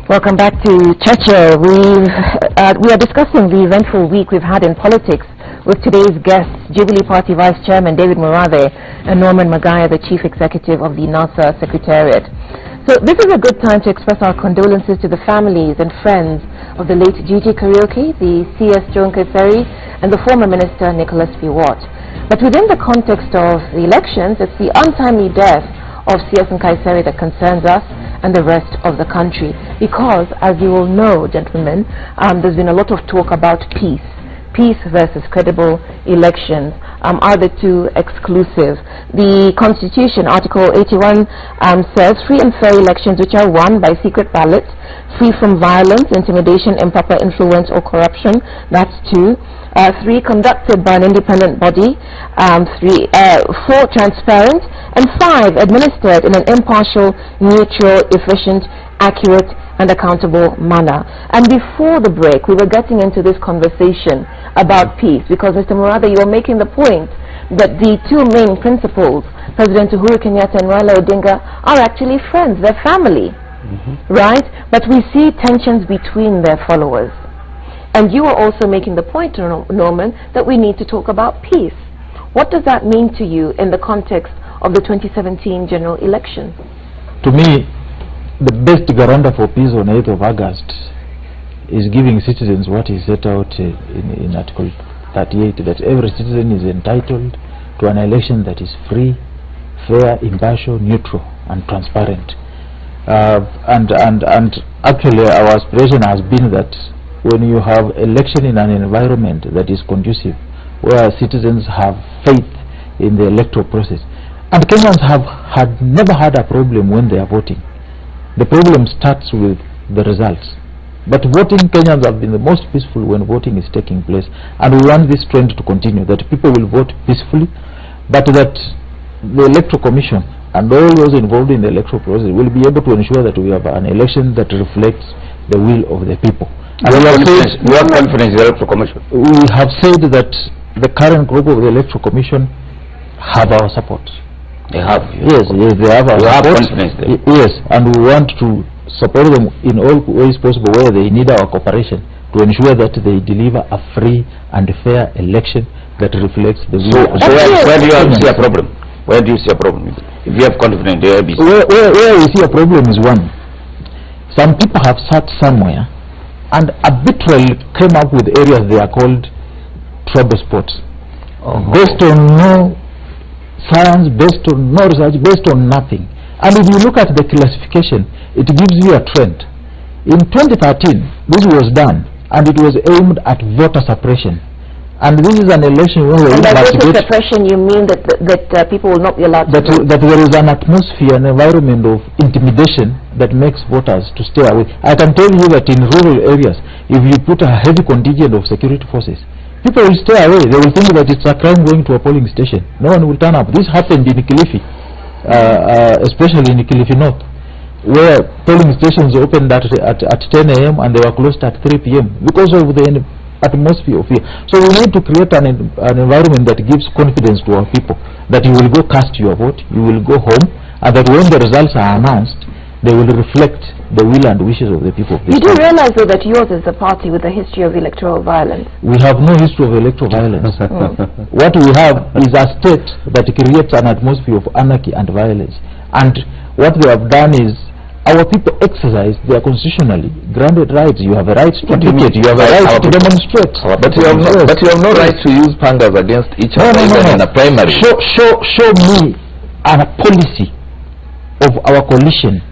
Welcome back to Cheche. We are discussing the eventful week we've had in politics with today's guests, Jubilee Party Vice Chairman David Murade and Norman Magaya, the Chief Executive of the NASA Secretariat. So this is a good time to express our condolences to the families and friends of the late Gigi Karaoke, the CS Joan Kaiseri, and the former Minister Nicholas P. Watt. But within the context of the elections, it's the untimely death of CS Kaiseri that concerns us and the rest of the country, because as you all know, gentlemen, there's been a lot of talk about peace versus credible elections. Are the two exclusive? The Constitution, Article 81, says free and fair elections which are won by secret ballot, free from violence, intimidation, improper influence or corruption. That's 2. 3, conducted by an independent body. 4, transparent. And 5, administered in an impartial, neutral, efficient, accurate and accountable manner. And before the break, we were getting into this conversation about peace, because Mr. Murade, you were making the point that the two main principals, President Uhuru Kenyatta and Raila Odinga, are actually friends, they're family, right? But we see tensions between their followers. And you are also making the point, Norman, that we need to talk about peace. What does that mean to you in the context of the 2017 general election? To me, the best guarantor for peace on 8th of August is giving citizens what is set out in Article 38, that every citizen is entitled to an election that is free, fair, impartial, neutral and transparent. And actually our aspiration has been that when you have election in an environment that is conducive, where citizens have faith in the electoral process, and Kenyans have never had a problem when they are voting. The problem starts with the results. But voting, Kenyans have been the most peaceful when voting is taking place, and we want this trend to continue, that people will vote peacefully, but that the Electoral Commission and all those involved in the electoral process will be able to ensure that we have an election that reflects the will of the people. And we have confidence in the Electoral Commission. We have said that the current group of the Electoral Commission have our support. They have. Yes, they have our support. Yes, and we want to support them in all ways possible where they need our cooperation to ensure that they deliver a free and fair election that reflects the will. So where do you see a problem? Where do you see a problem? If you have confidence, where we see a problem is one. Some people have sat somewhere and arbitrarily came up with areas they are called trouble spots, based on no science, based on no research, based on nothing. And if you look at the classification, it gives you a trend. In 2013, this was done, and it was aimed at voter suppression. And this is an election where by voter suppression, you mean that people will not be allowed to vote? That there is an atmosphere, an environment of intimidation that makes voters to stay away. I can tell you that in rural areas, if you put a heavy contingent of security forces, people will stay away. They will think that it's a crime going to a polling station. No one will turn up. This happened in Kilifi, especially in Kilifi North, where polling stations opened at 10 a.m. and they were closed at 3 p.m. because of the atmosphere of fear. So we need to create an environment that gives confidence to our people, that you will go cast your vote, you will go home, and that when the results are announced, they will reflect the will and wishes of the people. You do realize, though, that yours is a party with a history of electoral violence? We have no history of electoral violence. What we have is a state that creates an atmosphere of anarchy and violence. And what they have done is, our people exercise their constitutionally granted rights. You have a right to debate, you have a right to demonstrate. But you have no right to use pangas against each other in a primary. Show me a policy of our coalition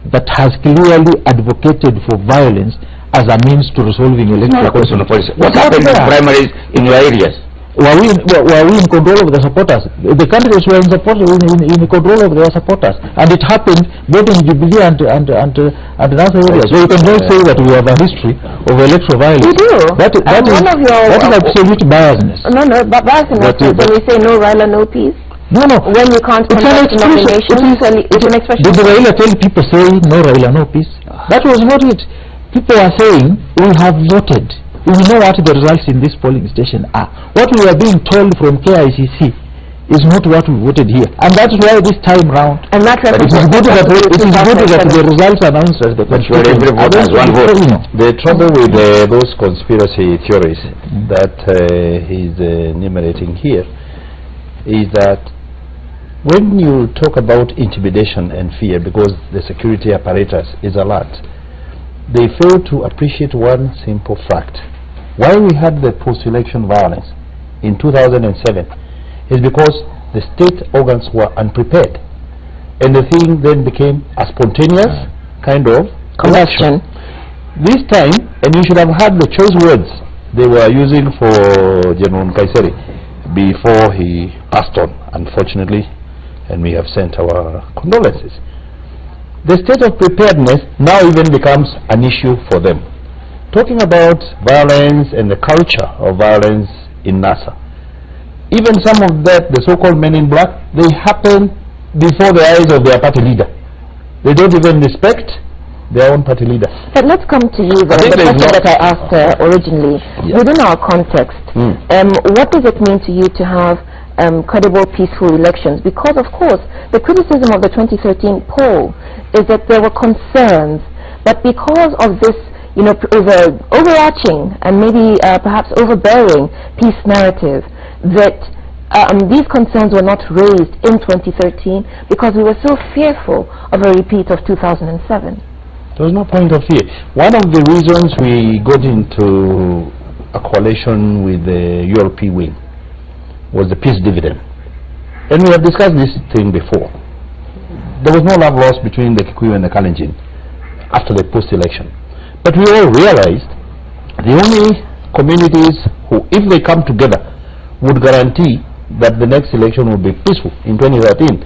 that has clearly advocated for violence as a means to resolving electoral conflicts. What happened in primaries in your areas? Were we in control of the supporters? The candidates were in control of their supporters, and it happened both in Jubilee and other areas. So you can just say that we have a history of electoral violence. You do. That is absolute biasness. No, but biasness. When we say no Raila, no peace. No. When you can't conduct nominations, it's an expression. Did Raila tell people say no Raila, no peace? That was not it. People are saying we have voted. We know what the results in this polling station are. What we are being told from KICC is not what we voted here. And that's why this time round, and that it is good that the results announced as the every vote has one vote. The trouble with those conspiracy theories that he's enumerating here is that when you talk about intimidation and fear, because the security apparatus is alert, they fail to appreciate one simple fact. Why we had the post-election violence in 2007 is because the state organs were unprepared, and the thing then became a spontaneous kind of combustion. This time, and you should have had the choice words they were using for General Kaiseri before he passed on, unfortunately, and we have sent our condolences. The state of preparedness now even becomes an issue for them. Talking about violence and the culture of violence in NASA, even some of that, the so-called men in black, they happen before the eyes of their party leader. They don't even respect their own party leader. But let's come to you, the question that I asked originally. Yeah. Within our context, what does it mean to you to have credible, peaceful elections? Because, of course, the criticism of the 2013 poll is that there were concerns, but because of this, you know, overarching and maybe perhaps overbearing peace narrative, that these concerns were not raised in 2013 because we were so fearful of a repeat of 2007. There was no point of fear. One of the reasons we got into a coalition with the ULP wing was the peace dividend. And we have discussed this thing before. There was no love lost between the Kikuyu and the Kalenjin after the post-election. But we all realized the only communities who, if they come together, would guarantee that the next election will be peaceful in 2013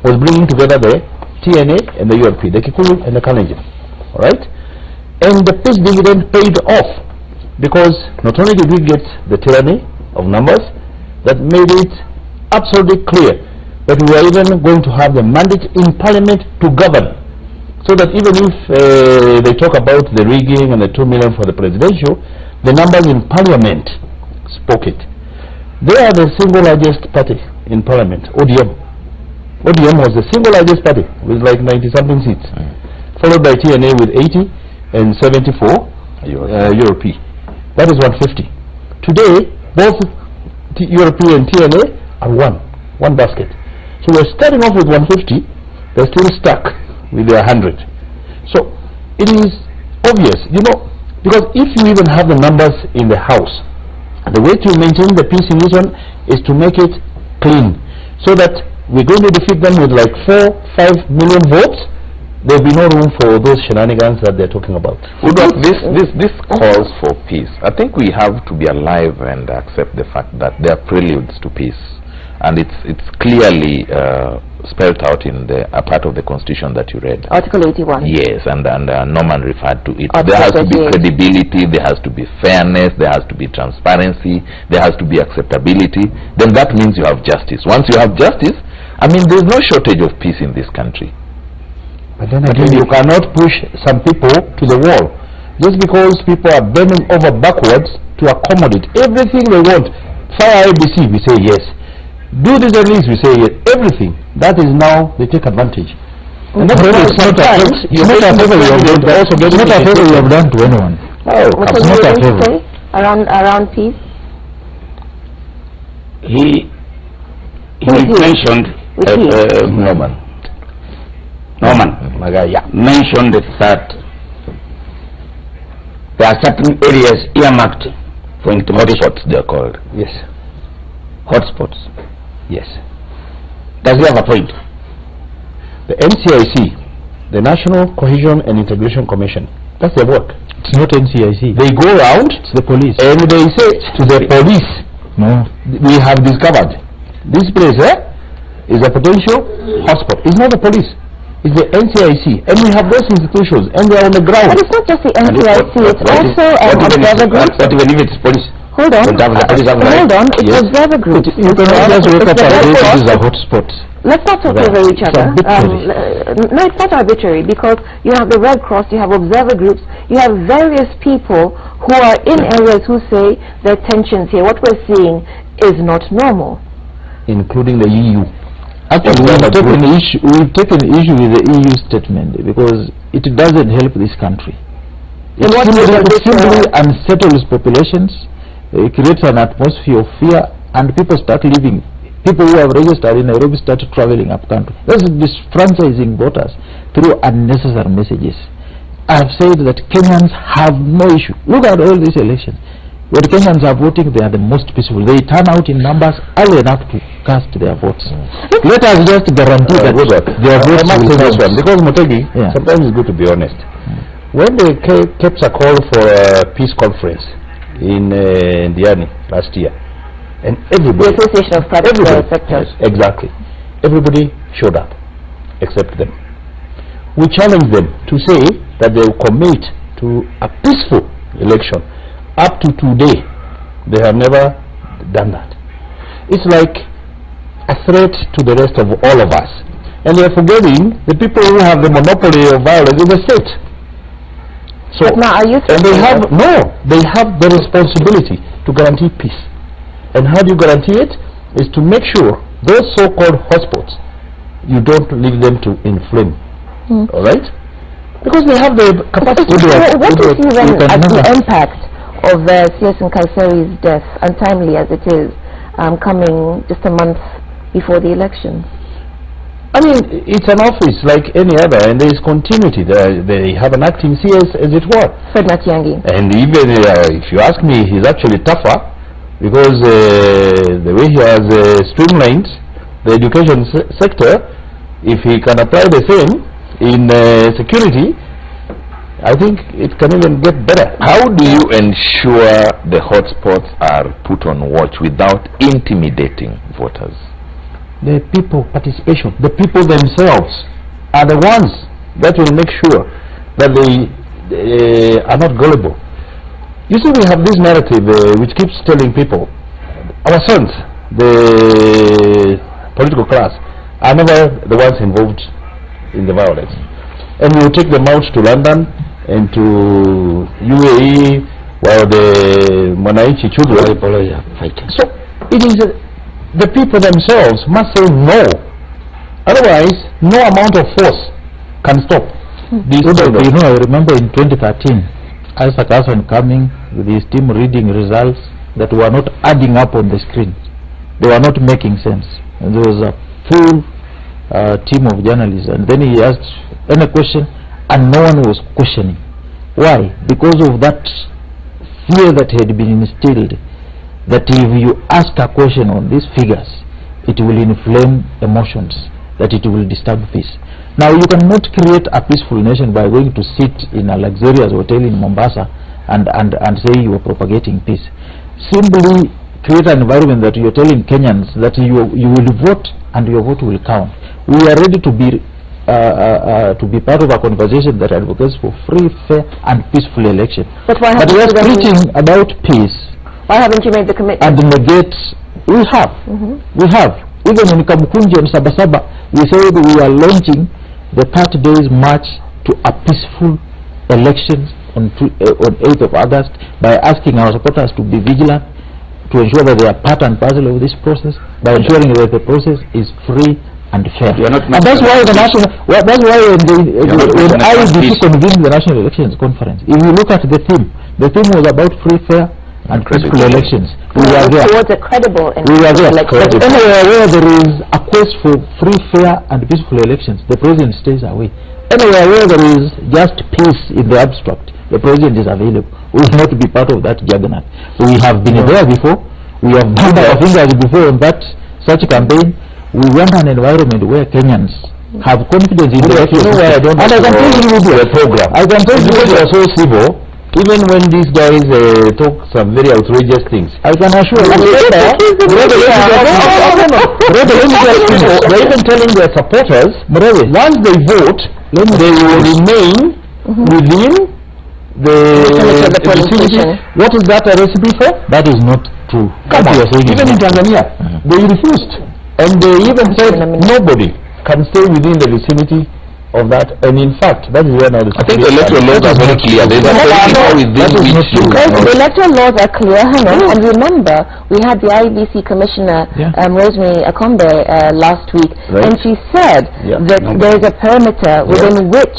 was bringing together the TNA and the ULP, the Kikuyu and the Kalenjin. Alright? And the peace dividend paid off, because not only did we get the tyranny of numbers that made it absolutely clear that we were even going to have the mandate in parliament to govern, so that even if they talk about the rigging and the 2 million for the presidential, the numbers in parliament spoke it. They are the single largest party in parliament, ODM. ODM was the single largest party with like 90-something seats, followed by TNA with 80 and 74 ULP. That is 150. Today, both ULP and TNA are one basket. So we're starting off with 150, they're still stuck with their 100. So it is obvious, you know, because if you even have the numbers in the house, the way to maintain the peace in this one is to make it clean, so that we're going to defeat them with like 4-5 million votes. There'll be no room for those shenanigans that they're talking about. This calls for peace. I think we have to be alive and accept the fact that there are preludes to peace, and it's clearly spelled out in the part of the Constitution that you read. Article 81. Yes, and Norman referred to it. Article there has to be 38. credibility, there has to be fairness, there has to be transparency, there has to be acceptability. Then that means you have justice. Once you have justice, I mean, there's no shortage of peace in this country. But then again, you cannot push some people to the wall just because people are bending over backwards to accommodate everything they want. Fire ABC, we say yes. Do this and this, we say yes. Everything. That is now, they take advantage. And that's really it's not a favor you have done to anyone. What was you going to say around peace? He mentioned Norman mentioned that there are certain areas earmarked for intimidation. Hotspots, they are called. Yes. Hotspots. Yes. Does he have a point? The NCIC, the National Cohesion and Integration Commission, that's their work. It's not NCIC. They go around, It's the police. and they say to the police, No. we have discovered this place is a potential hotspot. It's not the police, it's the NCIC, and we have those institutions, and they are on the ground. But it's not just the NCIC, it's also observer groups. But even if it's police, Hold on, it's observer groups. You cannot just wake up and say this is a hotspot. Let's not talk over each other. No, it's not arbitrary, because you have the Red Cross, you have observer groups, you have various people who are in areas who say there are tensions here. What we're seeing is not normal. including the EU. Actually, we've taken issue with the EU statement because it doesn't help this country. It simply unsettles populations, it creates an atmosphere of fear, and people start leaving. People who have registered in Nairobi start traveling up country. That's disfranchising voters through unnecessary messages. I've said that Kenyans have no issue. Look at all these elections. When Kenyans are voting, they are the most peaceful. They turn out in numbers early enough to cast their votes. Let us just guarantee that their votes will count. Because Motegi, sometimes it's good to be honest. When they kept a call for a peace conference in Diani last year, and everybody, the Association of Private Sector, exactly, everybody showed up except them. We challenged them to say that they will commit to a peaceful election. Up to today, they have never done that. It's like a threat to the rest of all of us, and they are forgetting the people who have the monopoly of violence in the state. So, but now, are you and they have the responsibility to guarantee peace. And how do you guarantee it? Is to make sure those so-called hotspots, you don't leave them to inflame. All right? Because they have the capacity to do it. What do you see then as the impact of CS and Kaiseri's death, untimely as it is, coming just a month before the election? I mean, it's an office like any other, and there is continuity. They have an acting CS, as it were. Fred Matiang'i. And even if you ask me, he's actually tougher because the way he has streamlined the education sector, if he can apply the same in security, I think it can even get better. How do you ensure the hotspots are put on watch without intimidating voters? The people participation, the people themselves are the ones that will make sure that they are not gullible. You see, we have this narrative which keeps telling people, our sons, the political class, are never the ones involved in the violence. And we will take them out to London and to UAE while the Mwananchi children are fighting. So it is the people themselves must say no. Otherwise, no amount of force can stop these children. You know, I remember in 2013, Isaac Hassan coming with his team reading results that were not adding up on the screen. They were not making sense. And there was a full team of journalists, and then he asked any question and no one was questioning. Why? Because of that fear that had been instilled, that if you ask a question on these figures, it will inflame emotions, that it will disturb peace. Now, you cannot create a peaceful nation by going to sit in a luxurious hotel in Mombasa and say you are propagating peace. Simply create an environment that you are telling Kenyans that you will vote and your vote will count. We are ready to be part of a conversation that advocates for free, fair and peaceful election. But we are preaching about peace. Why haven't you made the commitment? And negate, we have. We have. Even in Kamukunji and Sabasaba, we said we are launching the 30 days march to a peaceful election on 8th of August by asking our supporters to be vigilant, to ensure that they are part and parcel of this process, by ensuring that the process is free and fair. And that's why the national, that's why when IEBC convened the National Elections Conference, if you look at the theme was about free, fair and peaceful elections. We are there. Towards a credible we are there. But anywhere where there is a quest for free, fair and peaceful elections, the president stays away. Anywhere where there is just peace in the abstract, the president is available. We will not be part of that juggernaut. We have been there before. We have burned our fingers before on that such campaign. We want an environment where Kenyans have confidence in the election. And I can tell you the program. I can tell you they are so civil. Even when these guys talk some very outrageous things, I can assure you, they're even telling their supporters, once they vote, they will remain within the vicinity. What is that a recipe for? That is not true. Even in Tanzania, they refused. And they even said nobody can stay within the vicinity of that, and in fact, that is where now the I think the electoral laws are very clear. There is a policy within which you... The electoral laws are clear, and remember, we had the IBC Commissioner, Rosemary Akombe, last week, and she said that there is a perimeter within which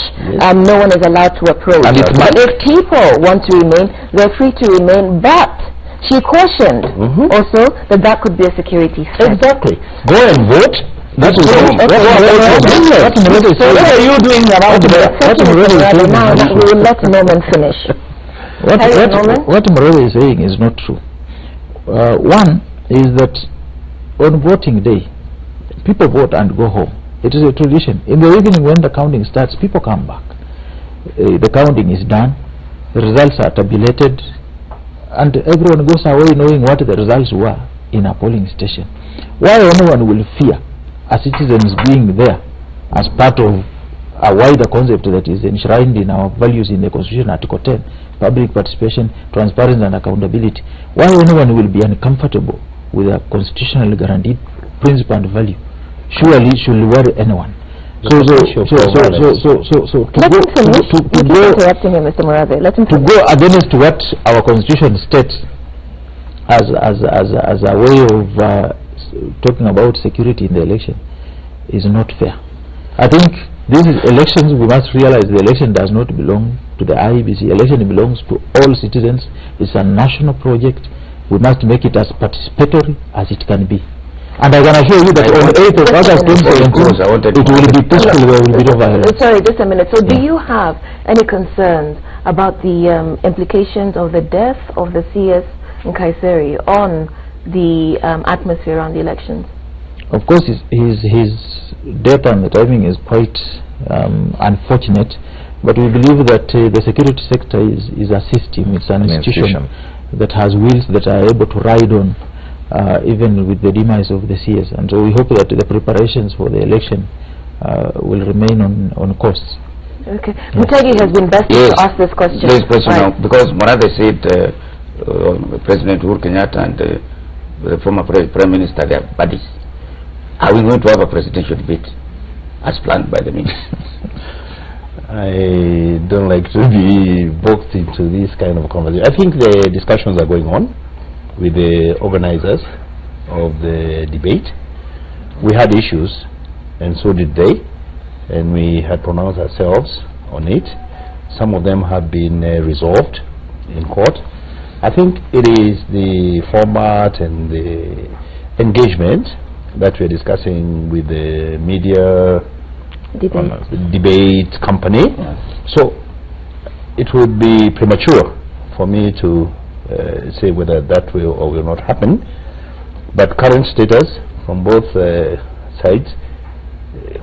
no one is allowed to approach. But if people want to remain, they're free to remain, but she cautioned also that could be a security threat. Exactly. Go and vote. That's wrong. What are you doing around there? Now we will let Norman finish. What Murray is saying is not true. One is that on voting day, people vote and go home. It is a tradition. In the evening when the counting starts, people come back. The counting is done, the results are tabulated, and everyone goes away knowing what the results were in a polling station. Why anyone will fear as citizens being there as part of a wider concept that is enshrined in our values in the Constitution, Article 10, public participation, transparency and accountability. Why anyone will be uncomfortable with a constitutionally guaranteed principle and value surely should worry anyone. To go against what our Constitution states as a way of talking about security in the election is not fair. I think these elections, we must realize the election does not belong to the IEBC. Election belongs to all citizens. It's a national project. We must make it as participatory as it can be. And I can assure you that on 8th of August 2017, it will be peaceful. There will be no violence. Sorry, just a minute. So do you have any concerns about the implications of the death of the CS in Kayseri on the atmosphere around the elections? Of course, his death and the timing is quite unfortunate, but we believe that the security sector is a system. It's an institution that has wheels that are able to ride on even with the demise of the CS, and so we hope that the preparations for the election will remain on course. Okay. Mutegi has been best to ask this question. This question now, because Morade said President Uhuru Kenyatta and the former Prime Minister, they are buddies. Are we going to have a presidential debate as planned by the minister? I don't like to be boxed into this kind of conversation. I think the discussions are going on with the organizers of the debate. We had issues, and so did they, and we had pronounced ourselves on it. Some of them have been resolved in court. I think it is the format and the engagement that we're discussing with the media debate company. So it would be premature for me to say whether that will or will not happen. But current status from both sides,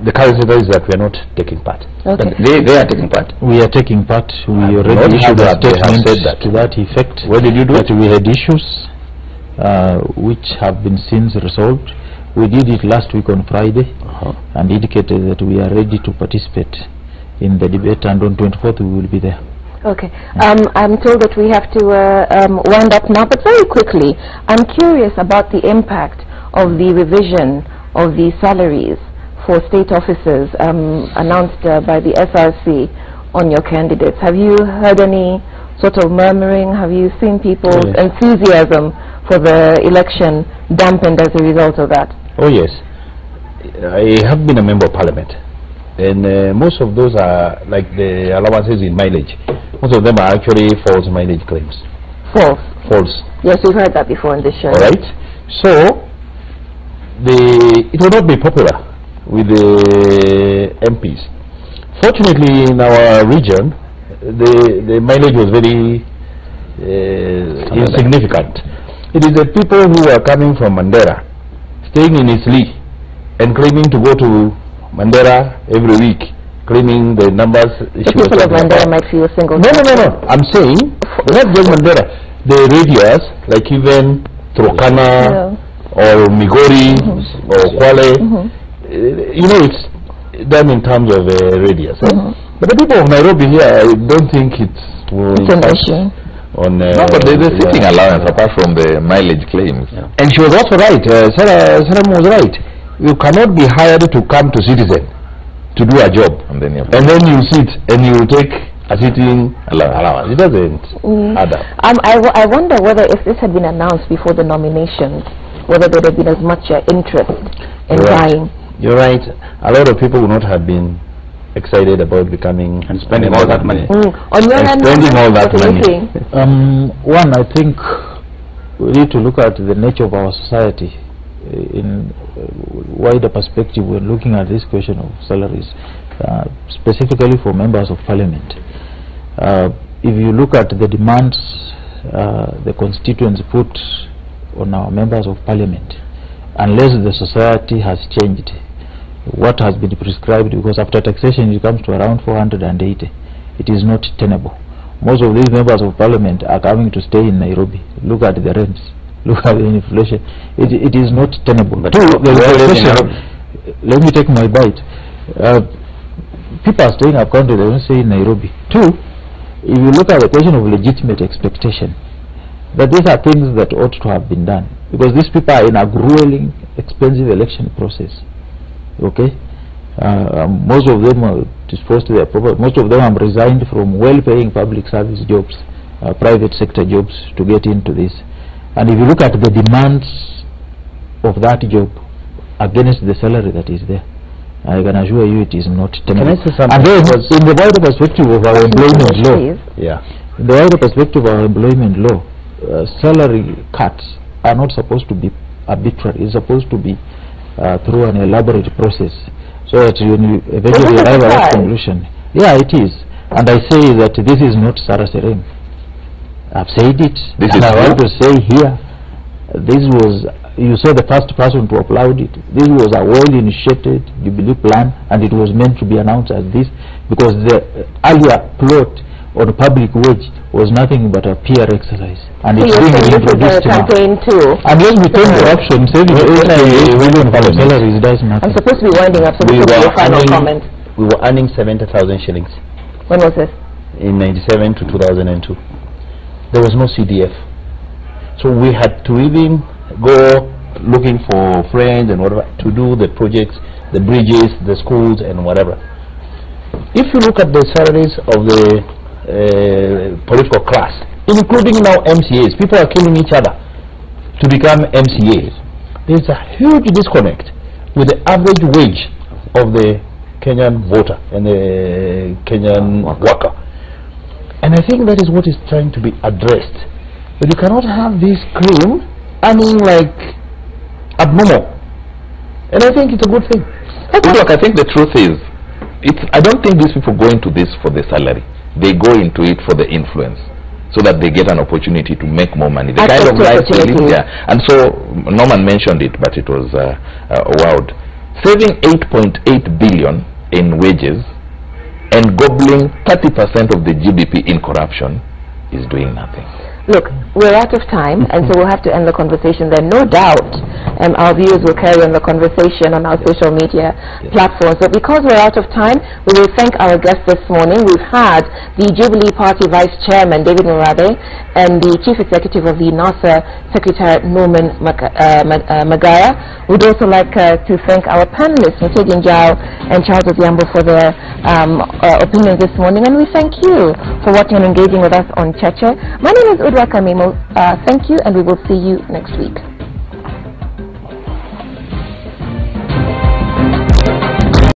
the current status is that we are not taking part. Okay. They are taking part. We are taking part. We already issued a statement to that effect. What did you do? That we had issues which have been since resolved. We did it last week on Friday and indicated that we are ready to participate in the debate, and on 24th we will be there. Okay. I'm told that we have to wind up now, but very quickly, I'm curious about the impact of the revision of the salaries for state officers announced by the SRC on your candidates. Have you heard any sort of murmuring? Have you seen people's enthusiasm for the election dampened as a result of that? Oh yes. I have been a member of parliament, and most of those are like the allowances in mileage. Most of them are actually false mileage claims. False. Yes, we've heard that before in this show. All right. So it will not be popular with the MPs. Fortunately, in our region, the mileage was very insignificant. It is the people who are coming from Mandera, staying in Isli, and claiming to go to Mandera every week, claiming the numbers. The people of Mandera might feel single. No. I'm saying not just Mandera. The radius, like even Turkana or Migori or Kwale, you know, it's done in terms of radius. But the people of Nairobi here, I don't think it's an issue. No, but there's a sitting allowance apart from the mileage claims. And she was also right. Sarah was right. You cannot be hired to come to Citizen to do a job, And then you sit and you take a sitting allowance. It doesn't add up. I wonder whether if this had been announced before the nominations, whether there would have been as much interest in buying. You're right. A lot of people would not have been excited about becoming and spending all that money. On your hand, spending all that what do you money. think? One, I think we need to look at the nature of our society in wider perspective when looking at this question of salaries, specifically for members of parliament. If you look at the demands the constituents put on our members of parliament, unless the society has changed what has been prescribed, because after taxation it comes to around 480, it is not tenable. Most of these members of parliament are coming to stay in Nairobi. Look at the rents, look at the inflation. It is not tenable. But let me take my bite. People are staying up country, they don't stay in Nairobi. Two, if you look at the question of legitimate expectation, that these are things that ought to have been done, because these people are in a grueling, expensive election process. Okay, most of them are disposed to their property. Most of them have resigned from well-paying public service jobs, private sector jobs, to get into this. And if you look at the demands of that job against the salary that is there, I can assure you it is not tenable. Can I say something? And then, in the wider perspective of our employment law, in the wider perspective of our employment law, salary cuts are not supposed to be arbitrary. It's supposed to be through an elaborate process, so that when you eventually arrive at that conclusion. Yeah, it is. And I say that this is not Sarah Serem. I've said it. This and is I want to say here, this was, you saw the first person to applaud it. This was a well-initiated Jubilee plan, and it was meant to be announced as this, because the earlier plot on public wage was nothing but a PR exercise, and So it's being reintroduced now. campaign too. Unless we turn corruption, saving 8 million for salaries does nothing. I'm supposed to be winding up, so this will be your final comment. We were earning 70,000 shillings When was this? in 97 to 2002. There was no CDF, so we had to even go looking for friends and whatever to do the projects, the bridges, the schools, and whatever. If you look at the salaries of the political class, including now MCAs, people are killing each other to become MCAs. There's a huge disconnect with the average wage of the Kenyan voter and the Kenyan worker. And I think that is what is trying to be addressed. But you cannot have this cream earning like abnormal. And I think it's a good thing. Look, I think the truth is, I don't think these people go into this for the salary. They go into it for the influence, so that they get an opportunity to make more money. The kind of life they live there. And so Norman mentioned it, but it was wild. Saving 8.8 billion in wages and gobbling 30% of the GDP in corruption is doing nothing. Look, we're out of time, and so we'll have to end the conversation there. No doubt our viewers will carry on the conversation on our social media platforms. But because we're out of time, we will thank our guests this morning. We've had the Jubilee Party Vice Chairman, David Murathe, and the Chief Executive of the NASA Secretariat, Norman Magaya. We'd also like to thank our panelists, Mutegi Njau and Charles Odhiambo, for their opinions this morning. And we thank you for watching and engaging with us on Cheche. My name is Udwa Kamimo. Thank you, and we will see you next week.